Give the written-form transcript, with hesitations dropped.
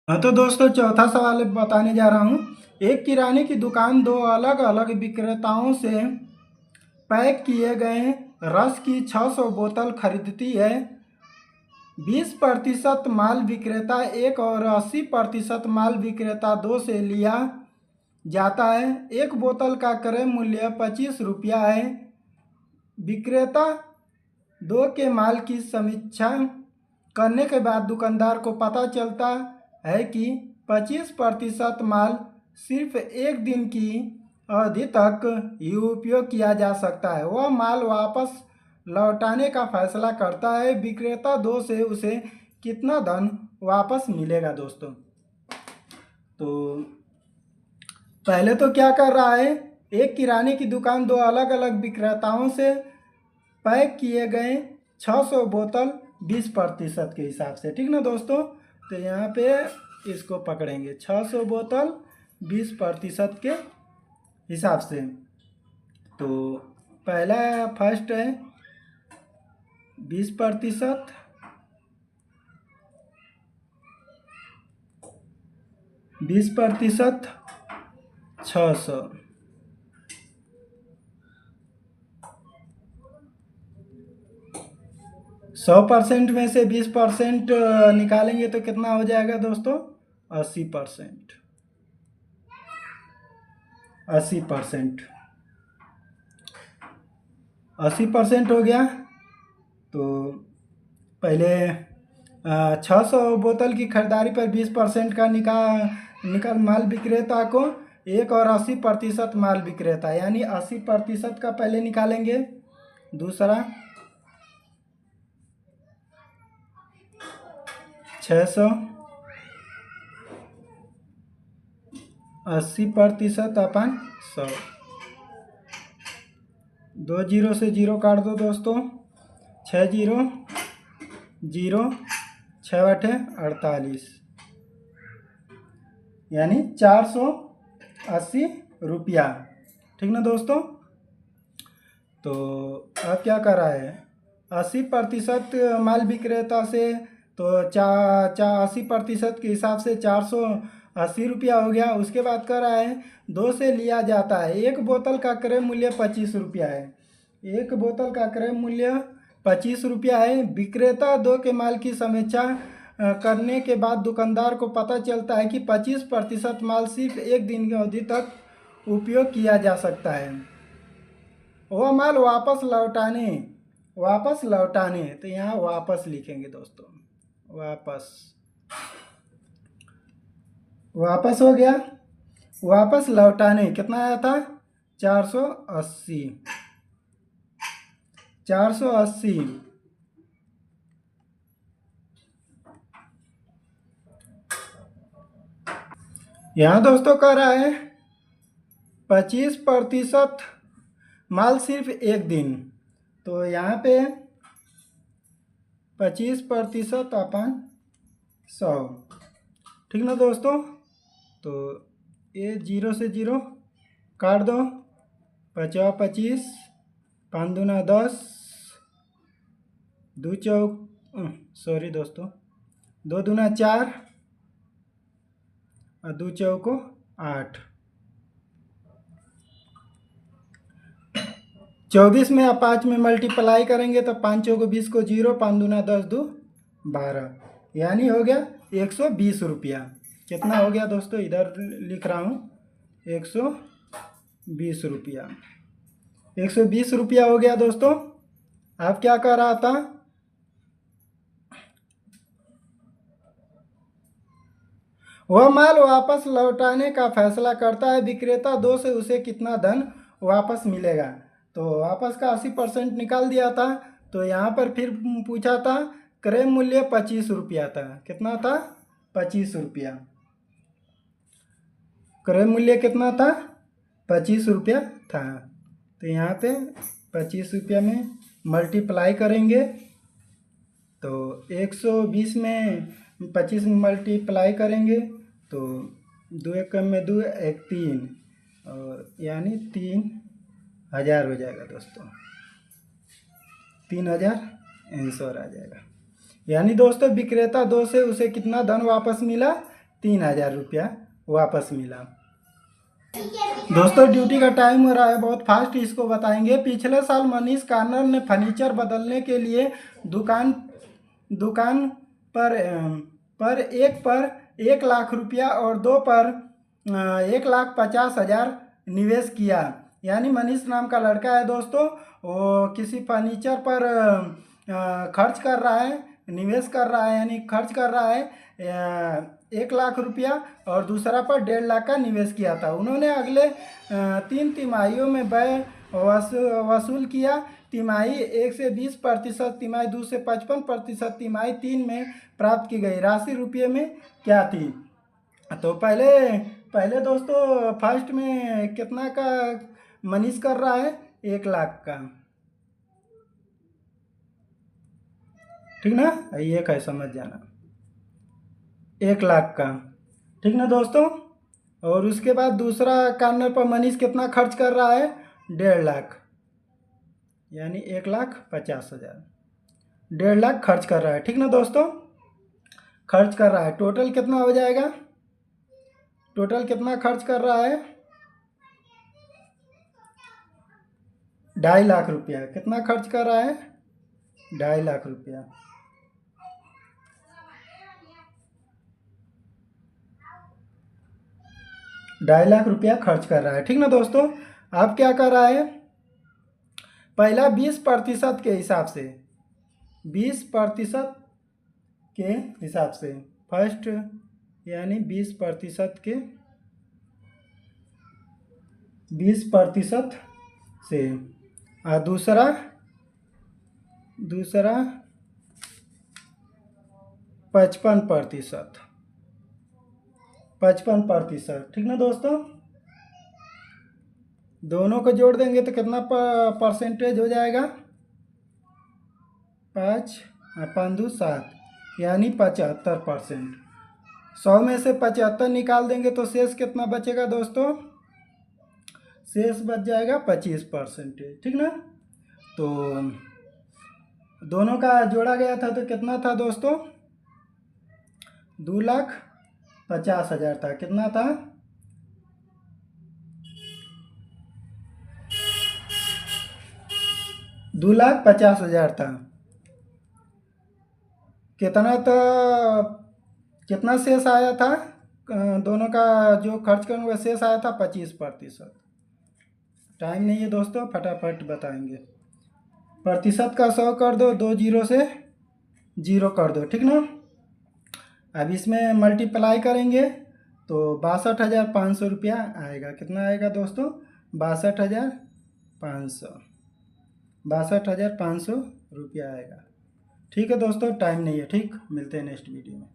हाँ तो दोस्तों चौथा सवाल बताने जा रहा हूँ। एक किराने की दुकान दो अलग अलग विक्रेताओं से पैक किए गए रस की 600 बोतल खरीदती है। 20% माल विक्रेता एक और 80% माल विक्रेता दो से लिया जाता है। एक बोतल का क्रय मूल्य 25 रुपया है। विक्रेता दो के माल की समीक्षा करने के बाद दुकानदार को पता चलता है कि 25% माल सिर्फ एक दिन की अवधि तक ही उपयोग किया जा सकता है। वह माल वापस लौटाने का फैसला करता है। विक्रेता दो से उसे कितना धन वापस मिलेगा दोस्तों? तो पहले तो क्या कर रहा है, एक किराने की दुकान दो अलग अलग विक्रेताओं से पैक किए गए 600 बोतल 20% के हिसाब से, ठीक ना दोस्तों। तो यहाँ पे इसको पकड़ेंगे 600 बोतल 20% के हिसाब से। तो पहला फर्स्ट है 20%, 20%, 600, 100% में से 20% निकालेंगे तो कितना हो जाएगा दोस्तों? 80%, 80%, 80% हो गया। तो पहले 600 बोतल की खरीदारी पर 20% का निकाल माल विक्रेता को एक और 80% माल विक्रेता, यानी 80% का पहले निकालेंगे। दूसरा 600, 80% अपन 100, 2 जीरो से जीरो काट दो दोस्तों। 6 जीरो जीरो, 6 बटे 48, यानी 480 रुपया, ठीक ना दोस्तों। तो अब क्या कर रहा है, 80% माल विक्रेता से, तो 80% के हिसाब से 480 रुपया हो गया। उसके बाद कर रहा है दो से लिया जाता है। एक बोतल का क्रय मूल्य 25 रुपया है। एक बोतल का क्रय मूल्य 25 रुपया है। विक्रेता दो के माल की समीक्षा करने के बाद दुकानदार को पता चलता है कि 25% माल सिर्फ एक दिन की अवधि तक उपयोग किया जा सकता है। वह माल वापस लौटाने, तो यहाँ वापस लिखेंगे दोस्तों। वापस हो गया। वापस लौटाने कितना आया था? 480, 480। यहाँ दोस्तों कह रहा है 25% माल सिर्फ एक दिन, तो यहाँ पे 25% अपन 100, ठीक ना दोस्तों। तो ये जीरो से जीरो काट दो, 50 25, 5 दूना 10, दो चौक सॉरी दोस्तों, 2 दूना 4 और 2 चौको 8। 24 में आप 5 में मल्टीप्लाई करेंगे तो 5 चौको 20 को 0, 5 दूना 10, 2 12, यानी हो गया 120 रुपया। कितना हो गया दोस्तों? इधर लिख रहा हूँ 120 रुपया। 120 रुपया हो गया दोस्तों। आप क्या कह रहा था? वह माल वापस लौटाने का फैसला करता है। विक्रेता दो से उसे कितना धन वापस मिलेगा? तो वापस का 80% निकाल दिया था। तो यहाँ पर फिर पूछा था, क्रय मूल्य 25 रुपया था। कितना था? 25 रुपया। क्रय मूल्य कितना था? 25 रुपया था। तो यहाँ पे 25 रुपया में मल्टीप्लाई करेंगे तो 120 में 25 में मल्टीप्लाई करेंगे तो 2 एक कम में 2, 1 3, और यानी 3000 हो जाएगा दोस्तों। 3000 आंसर आ जाएगा। यानी दोस्तों विक्रेता दो से उसे कितना धन वापस मिला? 3,000 रुपया वापस मिला। दोस्तों ड्यूटी का टाइम हो रहा है, बहुत फास्ट इसको बताएंगे। पिछले साल मनीष कार्नर ने फर्नीचर बदलने के लिए दुकान दुकान पर एक पर 1 लाख रुपया और 2 पर 1,50,000 निवेश किया। यानी मनीष नाम का लड़का है दोस्तों, वो किसी फर्नीचर पर खर्च कर रहा है, निवेश कर रहा है, यानी खर्च कर रहा है 1 लाख रुपया और दूसरा पर 1.5 लाख का निवेश किया था। उन्होंने अगले 3 तिमाहियों में व्यय वसूल किया। तिमाही 1 से 20%, तिमाही 2 से 55%, तिमाही 3 में प्राप्त की गई राशि रुपये में क्या थी। तो पहले दोस्तों फर्स्ट में कितना का मनीष कर रहा है, 1 लाख का, ठीक ना, ये है समझ जाना, 1 लाख का, ठीक ना दोस्तों। और उसके बाद दूसरा कार्नर पर मनीष कितना खर्च कर रहा है, 1.5 लाख, यानी 1,50,000, 1.5 लाख खर्च कर रहा है, ठीक ना दोस्तों, खर्च कर रहा है। टोटल कितना हो जाएगा, टोटल कितना खर्च कर रहा है, 2.5 लाख रुपया। कितना खर्च कर रहा है, 2.5 लाख रुपया। ढाई लाख रुपया खर्च कर रहा है, ठीक ना दोस्तों। अब क्या कर रहा है, पहला 20% के हिसाब से, 20% के हिसाब से फर्स्ट, यानी 20% के 20% से, और दूसरा 55%, 55%, ठीक ना दोस्तों। दोनों को जोड़ देंगे तो कितना परसेंटेज हो जाएगा, 5 और 5 2 7, यानी 75%। 100 में से 75 निकाल देंगे तो शेष कितना बचेगा दोस्तों, शेष बच जाएगा 25%, ठीक ना। तो दोनों का जोड़ा गया था तो कितना था दोस्तों, 2,50,000 था। कितना था, 2,50,000 था। कितना शेष आया था, दोनों का जो खर्च करने का शेष आया था 25%। टाइम नहीं है दोस्तों, फटाफट बताएंगे। प्रतिशत का 100 कर दो, 2 जीरो से 0 कर दो, ठीक ना। अब इसमें मल्टीप्लाई करेंगे तो 62,500 रुपया आएगा। कितना आएगा दोस्तों, 62,500, 62,500 रुपया आएगा, ठीक है दोस्तों। टाइम नहीं है, ठीक, मिलते हैं नेक्स्ट वीडियो में।